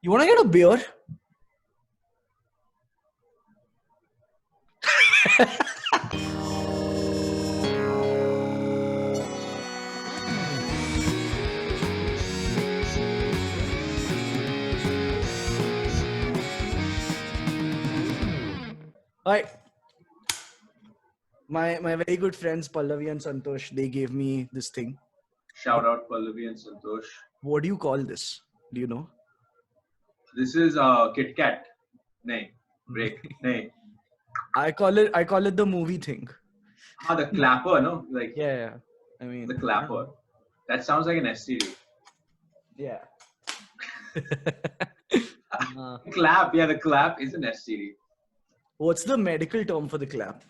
You want to get a beer? Hi. My very good friends Pallavi and Santosh, they gave me this thing. Shout out Pallavi and Santosh. What do you call this? Do you know? This is Kit Kat. Nay, break. Nay. I call it the movie thing. The clapper, no? Like Yeah. I mean the clapper. That sounds like an STD. Yeah. Clap, yeah, the clap is an STD. What's the medical term for the clap?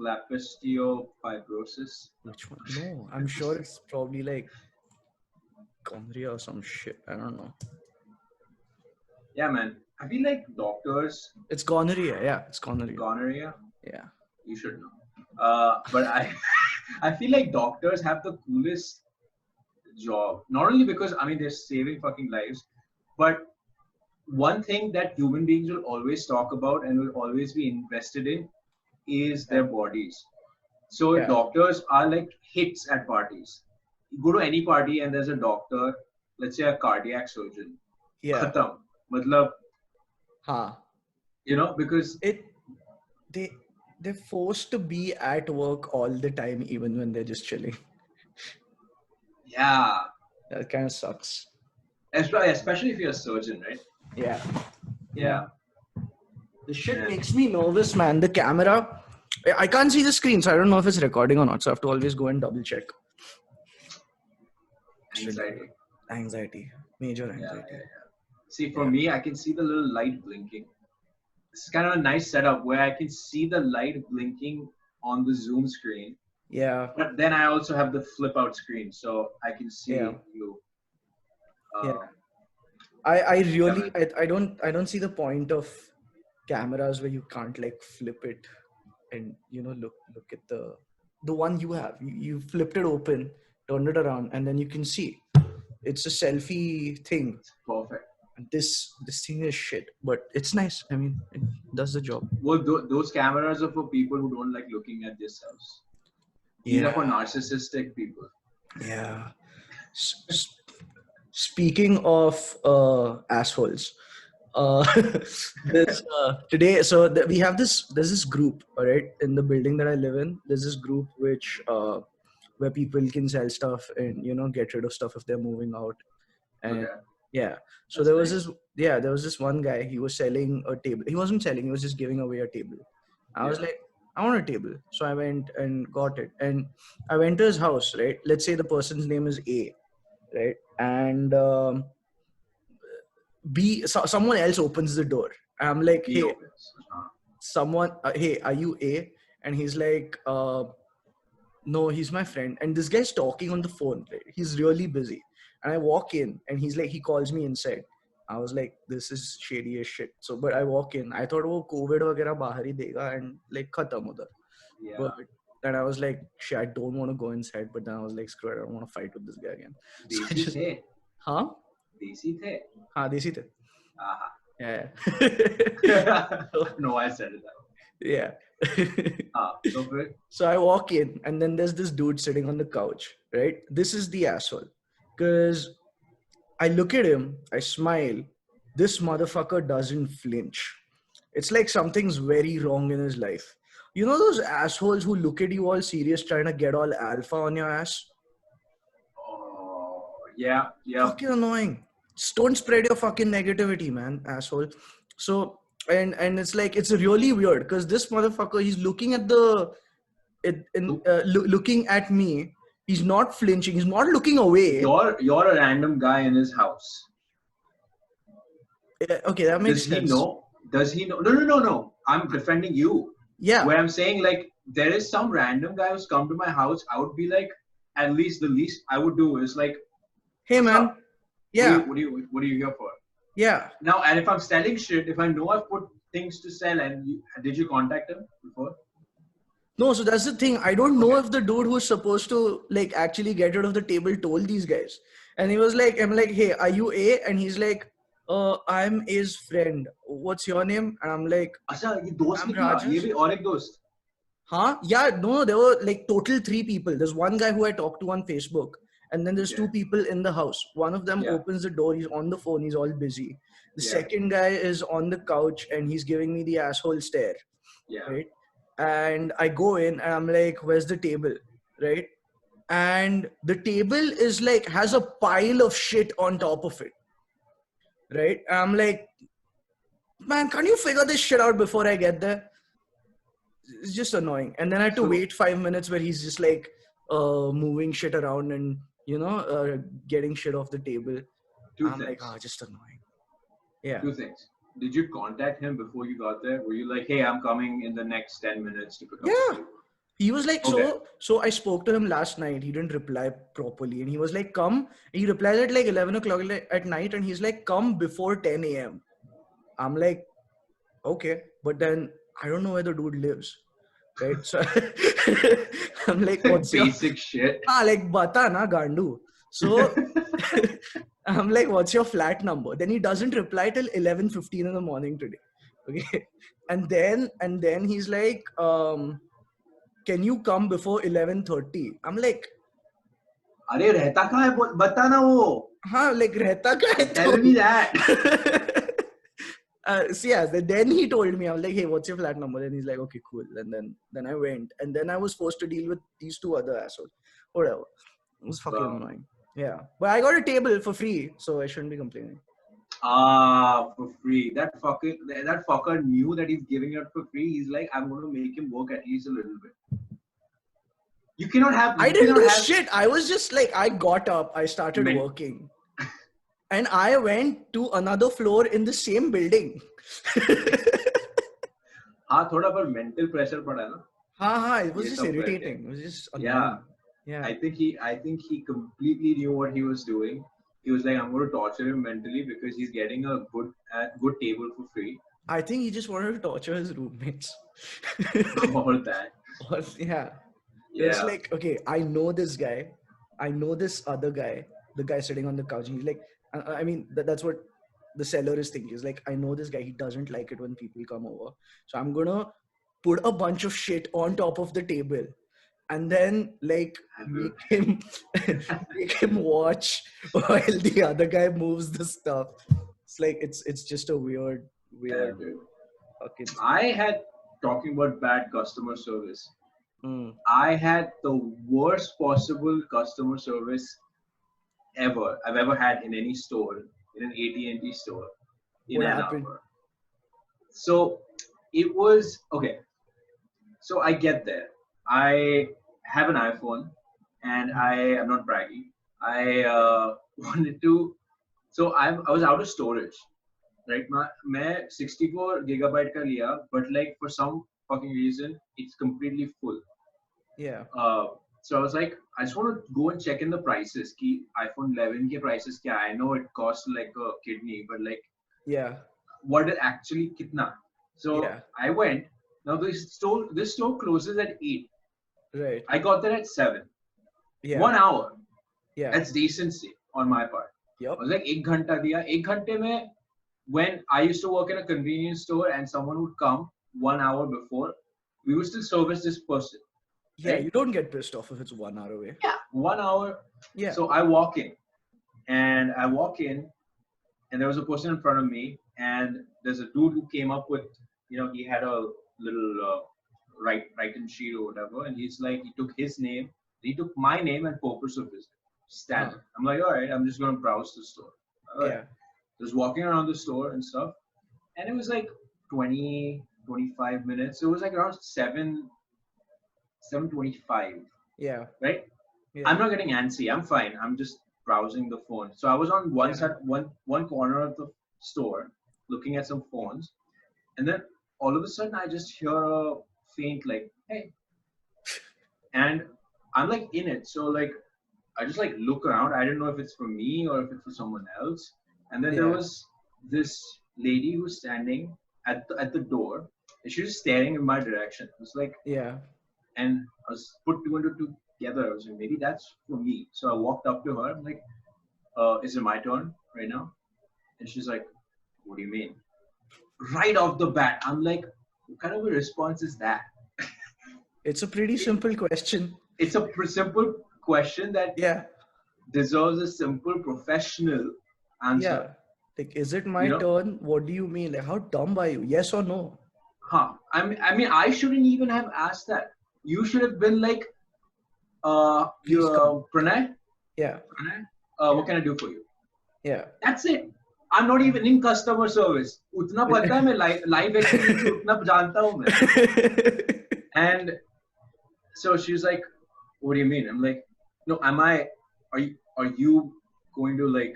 Clapistio-fibrosis. Which one? No, I'm sure it's probably like gonorrhea or some shit. I don't know. Yeah, man. I feel like doctors. It's gonorrhea. Yeah, it's gonorrhea. Gonorrhea? Yeah. You should know. But I feel like doctors have the coolest job. Not only because, I mean, they're saving fucking lives, but one thing that human beings will always talk about and will always be invested in is their bodies. So doctors are like hits at parties. You go to any party and there's a doctor, let's say a cardiac surgeon. Yeah. Khatam. Matlab, Huh. you know, because they're forced to be at work all the time, even when they're just chilling. Yeah. That kind of sucks. Especially if you're a surgeon, right? Yeah. Yeah. The shit makes me nervous, man. The camera, I can't see the screen, so I don't know if it's recording or not. So I have to always go and double check. Anxiety. Major anxiety. Yeah. See, for me, I can see the little light blinking. It's kind of a nice setup where I can see the light blinking on the Zoom screen. Yeah. But then I also have the flip out screen, so I can see you. I don't see the point of cameras where you can't like flip it and look at the one you have. You flipped it open, turned it around, and then you can see. It's a selfie thing. It's perfect. This thing is shit, but it's nice. I mean, it does the job. Well, those cameras are for people who don't like looking at themselves. These are for narcissistic people. Yeah. Speaking of assholes, today, we have there's this group, all right, in the building that I live in. There's this group which where people can sell stuff and get rid of stuff if they're moving out. And so there was this one guy. He was selling a table. He wasn't selling, he was just giving away a table. I was like, I want a table. So I went and got it, and I went to his house, right? Let's say the person's name is A, right? And someone else opens the door. I'm like, hey, hey, are you A? And he's like, no, he's my friend. And this guy's talking on the phone, right? He's really busy. And I walk in and he's like, he calls me inside. I was like, this is shady as shit. So, but I walk in. I thought, COVID वगैरह बाहर ही देगा and like खत्म उधर. But and I was like, shit, I don't want to go inside. But then I was like, screw it, I don't want to fight with this guy again. Desi the? Huh? Desi the? हाँ, देसी थे. Yeah. No, I said it. Yeah. So good. So I walk in and then there's this dude sitting on the couch, right? This is the asshole. Because I look at him, I smile. This motherfucker doesn't flinch. It's like something's very wrong in his life. You know those assholes who look at you all serious trying to get all alpha on your ass? Oh, yeah. Fucking annoying. Just don't spread your fucking negativity, man, asshole. So, and it's like, it's really weird because this motherfucker, he's looking at looking at me. He's not flinching. He's not looking away. You're a random guy in his house. Okay, that makes sense. Does he know? No. I'm defending you. Yeah. Where I'm saying, like, there is some random guy who's come to my house. I would be like, at least the least I would do is like, hey man, up? Yeah. What are you here for? Yeah. Now, and if I'm selling shit, if I know I've put things to sell, and did you contact him before? No, so that's the thing. I don't know Okay. if the dude who's supposed to like actually get rid of the table told these guys. And he was like, I'm like, hey, are you A? And he's like, I'm A's friend. What's your name? And I'm like, अच्छा ये दोस्त I'm निकला ये Rajesh. भी और एक दोस्त. Huh? Yeah, no, there were like total 3 people. There's one guy who I talked to on Facebook, and then there's Okay. 2 people in the house. One of them Yeah. opens the door, he's on the phone, he's all busy. The Yeah. second guy is on the couch and he's giving me the asshole stare, Yeah. right? And I go in and I'm like, where's the table? Right? And the table is like, has a pile of shit on top of it. Right? And I'm like, man, can't you figure this shit out before I get there? It's just annoying. And then I had to So wait 5 minutes where he's just like moving shit around and getting shit off the table. two I'm like, things. just annoying. Yeah. Two things. Did you contact him before you got there? Were you like, hey, I'm coming in the next 10 minutes to pick up the Yeah. table? He was like, Okay. so I spoke to him last night. He didn't reply properly. And he was like, come. He replied at like 11 o'clock at night. And he's like, come before 10 a.m. I'm like, okay. But then I don't know where the dude lives. Right? So I'm like, what's your... Basic shit. like, bata na gandu. So I'm like, what's your flat number? Then he doesn't reply till 11:15 in the morning today. Okay. And then he's like, can you come before 11:30? I'm like, अरे रहता कहाँ है बता ना वो. like रहता क्या है Tell तू? me that. So yeah, then he told me, I'm like, hey, what's your flat number? And he's like, okay, cool. And then I went, and then I was forced to deal with these 2 other assholes. Whatever. It was fucking annoying. Yeah. But I got a table for free, so I shouldn't be complaining. For free. That fucker knew that he's giving it for free. He's like, I'm going to make him work at least a little bit. You cannot have. I didn't do shit. I was just like, I got up, I started working. And I went to another floor in the same building. हाँ थोड़ा पर mental pressure पड़ा ना. हाँ, it was just irritating. It was just annoying. Yeah. I think he completely knew what he was doing. He was like, I'm going to torture him mentally because he's getting a good table for free. I think he just wanted to torture his roommates. Or that. Yeah. It's like, okay, I know this guy. I know this other guy, the guy sitting on the couch. And he's like, I mean, that's what the seller is thinking. He's like, I know this guy. He doesn't like it when people come over. So I'm going to put a bunch of shit on top of the table. And then like make him watch while the other guy moves the stuff. It's like it's just a weird fucking. I had, talking about bad customer service. I had the worst possible customer service I've ever had in any store, in an AT&T store in Ann Arbor. So it was okay. So I get there. I have an iPhone, and I am not bragging. I wanted to. So I was out of storage, right? मैं 64 gigabyte का लिया, but like for some fucking reason, it's completely full. Yeah. So I was like, I just want to go and check in the prices. Ki iPhone 11 ke prices kya? I know it costs like a kidney, but like, what it actually kitna? So I went. Now this store closes at 8. Right. I got there at 7. Yeah. 1 hour. Yeah. That's decency on my part. Yep. I was like, 1 ghanta diya. 1 ghante mein, when I used to work in a convenience store and someone would come 1 hour before, we would still service this person. Yeah, right? You don't get pissed off if it's 1 hour away. Yeah, 1 hour. Yeah. So I walk in, and there was a person in front of me, and there's a dude who came up with, he had a little write-in sheet or whatever, and he's like, he took his name, he took my name and purpose of visit. Standard. I'm like, all right, I'm just going to browse the store. Yeah. Just walking around the store and stuff, and it was like 25 minutes. It was like around 7:25. Yeah. Right? Yeah. I'm not getting antsy. I'm fine. I'm just browsing the phone. So I was on one side, one corner of the store, looking at some phones, and then all of a sudden I just hear a faint like, hey. And I'm like in it. So like I just like look around. I didn't know if it's for me or if it's for someone else. And then there was this lady who's standing at the door. And she was staring in my direction. It was like, And I was put two and two together. I was like, maybe that's for me. So I walked up to her. I'm like, is it my turn right now? And she's like, what do you mean? Right off the bat, I'm like, what kind of a response is that? It's a pretty simple question. It's a simple question that Yeah. deserves a simple professional answer. Yeah. Like, is it my turn? What do you mean? Like, how dumb are you? Yes or no? I mean, I shouldn't even have asked that. You should have been like, Pranay? Yeah. Pranay? What can I do for you? Yeah. That's it. I'm not even in customer service. उतना पता है मैं live experience उतना जानता हूँ मैं. And so she's like, what do you mean? I'm like, no, are you going to like,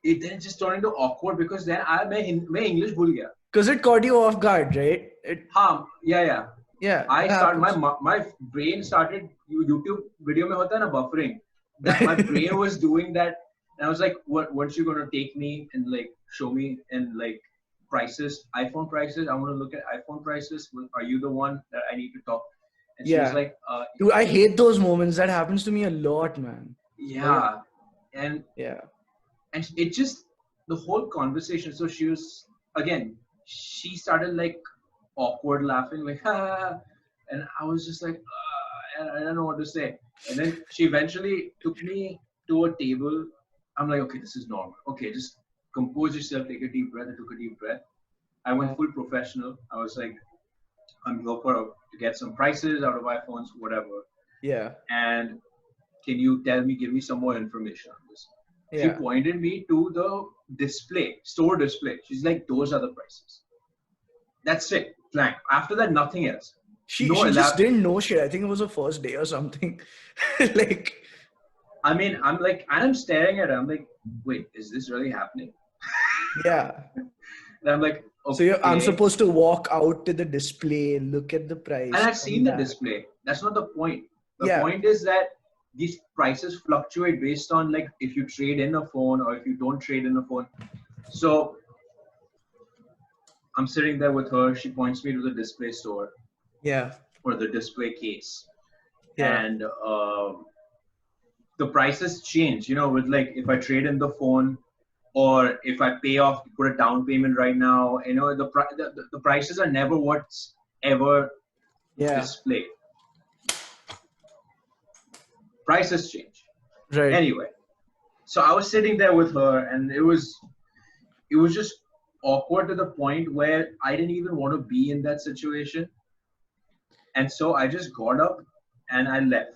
it then just turned into awkward because then मैं English भूल गया. Because it caught you off guard, right? Yeah. Yeah. My brain started YouTube video में होता है ना buffering. That my brain was doing that, and I was like, weren't you gonna take me and like show me and like iPhone prices? I want to look at iPhone prices. Are you the one that I need to talk? And she was like, dude, I hate those moments. That happens to me a lot, man. Yeah. And it just, the whole conversation. So she started like awkward laughing, like, and I was just like, I don't know what to say. And then she eventually took me to a table. I'm like, okay, this is normal. Okay, just compose yourself, take a deep breath. I took a deep breath. I went full professional. I was like, I'm here to get some prices out of iPhones, whatever. Yeah. And can you give me some more information on this? Yeah. She pointed me to the store display. She's like, those are the prices. That's it. Blank. After that, nothing else. She just didn't know shit. I think it was her first day or something. Like, I mean, I'm staring at her. I'm like, wait, is this really happening? Yeah. And I'm like, okay. So I'm supposed to walk out to the display, look at the price. And I've seen the display. That's not the point. The point is that these prices fluctuate based on like if you trade in a phone or if you don't trade in a phone. So I'm sitting there with her. She points me to the display store. Yeah. Or the display case. Yeah. And the prices change, with like if I trade in the phone or if I pay off, put a down payment right now, the prices are never what's ever displayed. Prices change. Right. Anyway, so I was sitting there with her and it was just awkward to the point where I didn't even want to be in that situation. And so I just got up and I left.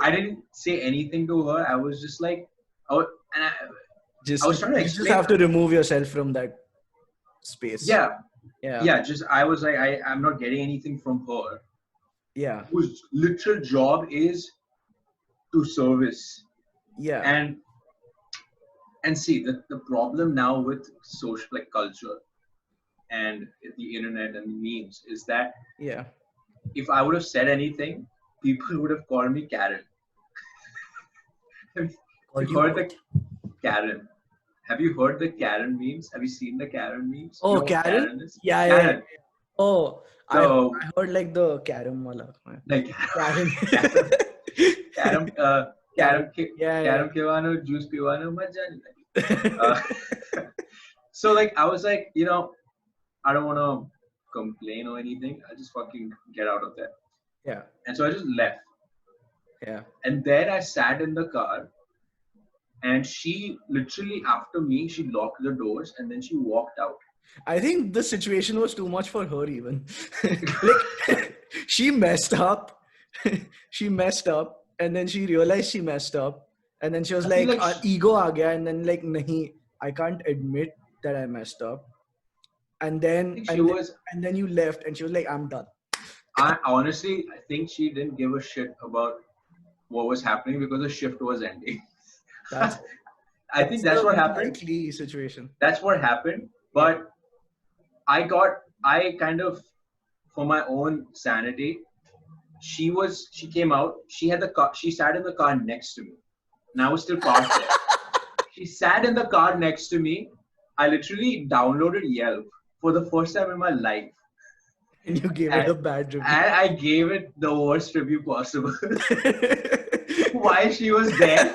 I didn't say anything to her. I was just like, I was trying to explain. You just have to remove yourself from that space. Yeah. I was like, I'm not getting anything from her. Yeah. Whose literal job is to service. Yeah. And see the problem now with social like culture and the internet and memes is that if I would have said anything, people would have called me Karen. Have you heard the Karen? Have you heard the Karen memes? Have you seen the Karen memes? Oh, Karen? Yeah. Karen. Oh, so, I heard like the Karen wala. Like Karen. Karen Kevano, juice Pivano, So like I was like, I don't want to complain or anything. I just fucking get out of there. Yeah. And so I just left. Yeah. And then I sat in the car and she literally after me, she locked the doors and then she walked out. I think the situation was too much for her even. Like, she messed up. And then she realized she messed up. And then she was like ego aa gaya. And then like, nahi, I can't admit that I messed up. And then you left and she was like, I'm done. I think she didn't give a shit about what was happening because the shift was ending. I think that's what happened. Situation. That's what happened. But I kind of, for my own sanity, she came out, she sat in the car next to me. And I was still parked there. She sat in the car next to me. I literally downloaded Yelp for the first time in my life. And you gave it a bad review. And I gave it the worst review possible. While she was there,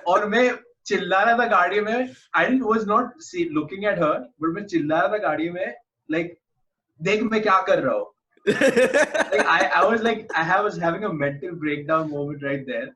और मैं चिल्ला रहा था गाड़ी में. I was not looking at her, but मैं चिल्ला रहा था गाड़ी में, like, देख मैं क्या कर रहा हूँ. Like I was like, I was having a mental breakdown moment right there.